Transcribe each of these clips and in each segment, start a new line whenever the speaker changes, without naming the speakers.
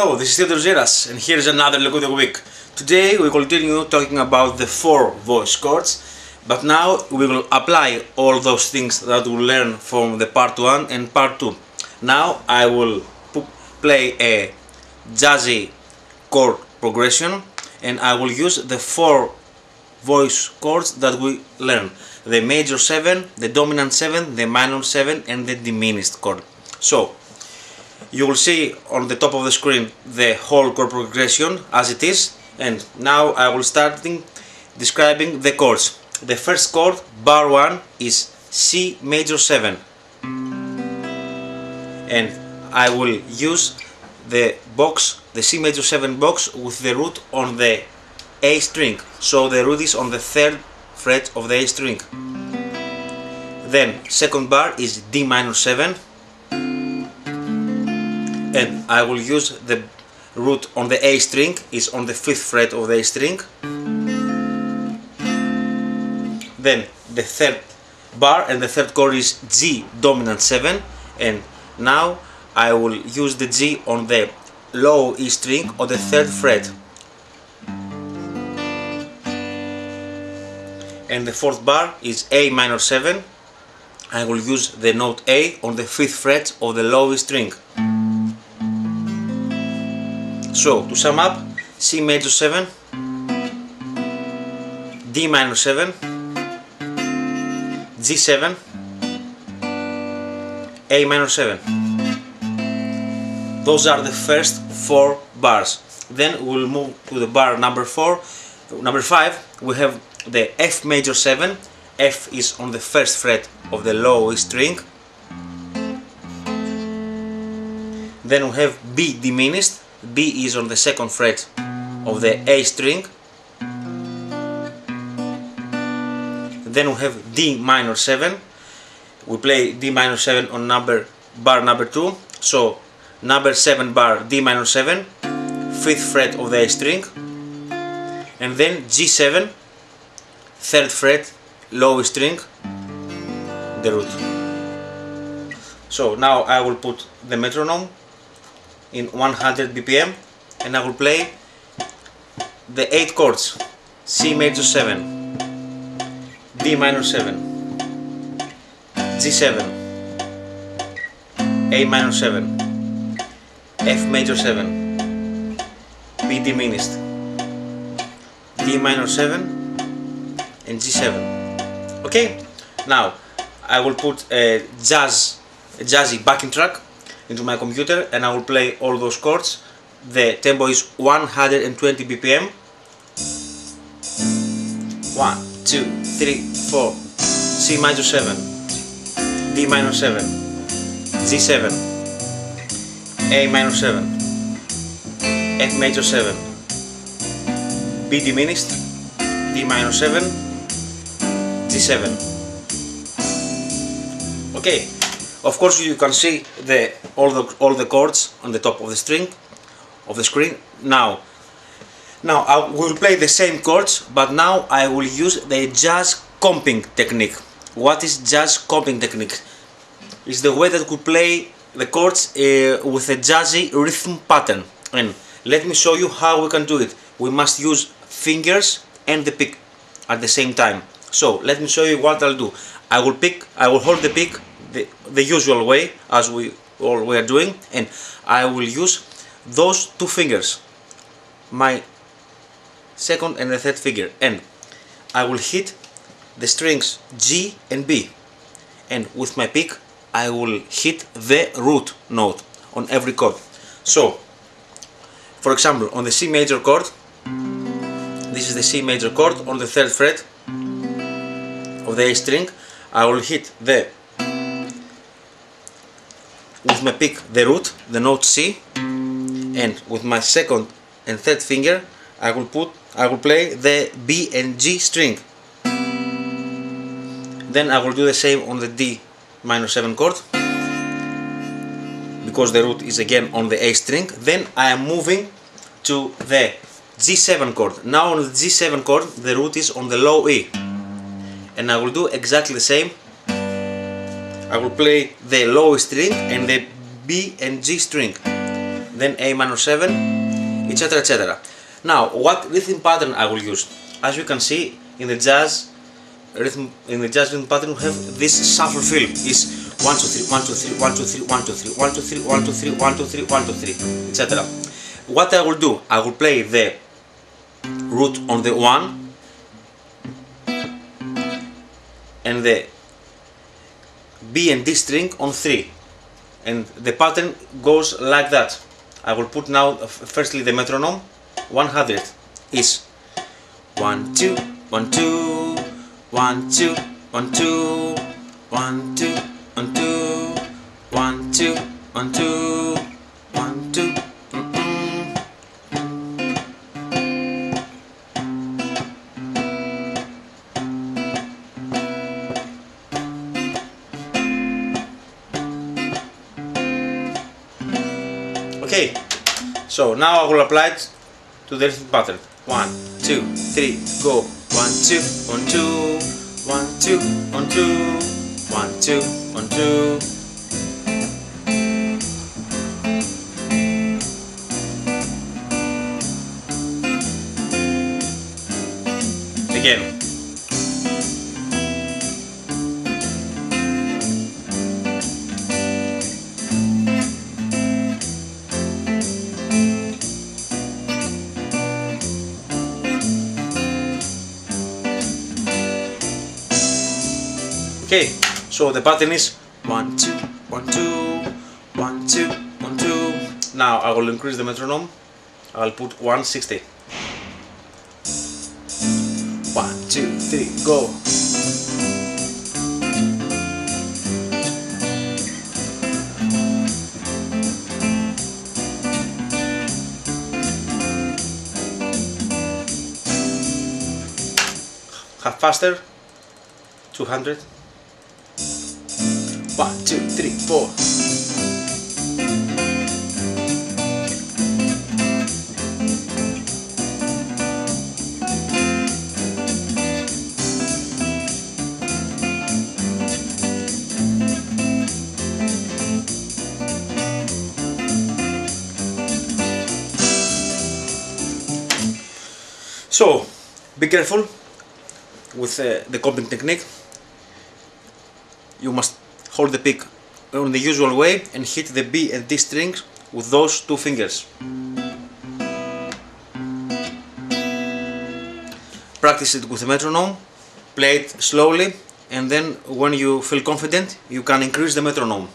Hello, this is Theodore Ziras, and here's another look of the week. Today we continue talking about the 4 voice chords, but now we will apply all those things that we learned from the part 1 and part 2. Now I will play a jazzy chord progression, and I will use the 4 voice chords that we learned: the major 7, the dominant 7, the minor 7, and the diminished chord. So you will see on the top of the screen the whole chord progression as it is, and now I will start describing the chords. The first chord, bar 1, is C major 7, and I will use the C major 7 box with the root on the A string, so the root is on the 3rd fret of the A string. Then second bar is D minor 7, and I will use the root on the A string, is on the 5th fret of the A string. Then the third bar and the third chord is G dominant 7, and now I will use the G on the low E string on the 3rd fret. And the 4th bar is A minor 7. I will use the note A on the 5th fret of the low E string. So, to sum up, C major 7, D minor 7, G7, A minor 7. Those are the first 4 bars. Then we'll move to the bar number 5. We have the F major 7. F is on the 1st fret of the low E string. Then we have B diminished. B is on the 2nd fret of the A string. Then we have D minor 7. We play D minor 7 on bar number 2. So number 7 bar, D minor 7, 5th fret of the A string. And then G7, 3rd fret, low E string, the root. So now I will put the metronome in 100 BPM, and I will play the 8 chords: C major 7, D minor 7, G7, A minor 7, F major 7, B diminished, D minor 7, and G7. Okay, now I will put a jazzy backing track into my computer, and I will play all those chords. The tempo is 120 BPM. 1, 2, 3, 4. C major 7, D minor 7, G7, A minor 7, F major 7, B diminished, D minor 7, G7. Okay. Of course, you can see all the chords on the top of the screen. Now I will play the same chords, but now I will use the jazz comping technique. What is jazz comping technique? It's the way that we play the chords with a jazzy rhythm pattern. And let me show you how we can do it. We must use fingers and the pick at the same time. So let me show you what I'll do. I will hold the pick the usual way as we are doing, and I will use those 2 fingers, my 2nd and the 3rd finger, and I will hit the strings G and B, and with my pick I will hit the root note on every chord. So for example, on the C major chord, this is the C major chord on the 3rd fret of the A string, I will hit with my pick the root, the note C, and with my 2nd and 3rd finger I will play the B and G string. Then I will do the same on the D minor 7 chord, because the root is again on the A string. Then I am moving to the G7 chord. Now on the G7 chord the root is on the low E, and I will do exactly the same. I will play the low string and the B and G string. then A minor 7, etc, etc. Now, what rhythm pattern I will use? As you can see, in the jazz rhythm pattern, we have this shuffle feel. Is 1 2 3 1 2 3 1 2 3 1 2 3 1 2 3 1 2 3 1 2 3 1 2 3, etc. What I will do? I will play the root on the 1 and the B and D string on 3, and the pattern goes like that. I will put now firstly the metronome. 100 is 1 2 1 2 1 2 1 2 1 2 1 2 1 2 1 2 1 2. Okay, so now I will apply it to the rhythm pattern. 1 2 3 go. 1 2 1 2 1 2 1 2 1 2 1 2. Again. Okay, so the pattern is 1 2 1 2 1 2 1 2. Now I will increase the metronome. I'll put 160. 1 2 3 go. Half faster. 200. 1 2 3 4. So, be careful with the coping technique. You must hold the pick in the usual way and hit the B and D strings with those two fingers. Practice it with the metronome, play it slowly, and then when you feel confident you can increase the metronome.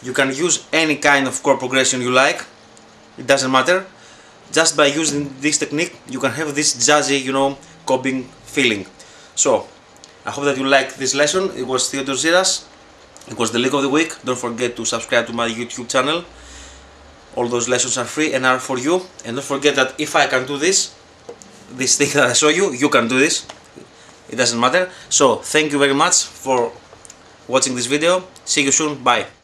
You can use any kind of chord progression you like, it doesn't matter. Just by using this technique you can have this jazzy, coping feeling. So, I hope that you liked this lesson. It was Theodore Ziras. It was the Lick of the Week. Don't forget to subscribe to my YouTube channel. All those lessons are free and are for you. And don't forget that if I can do this thing that I show you, you can do this. It doesn't matter. So, thank you very much for watching this video. See you soon. Bye.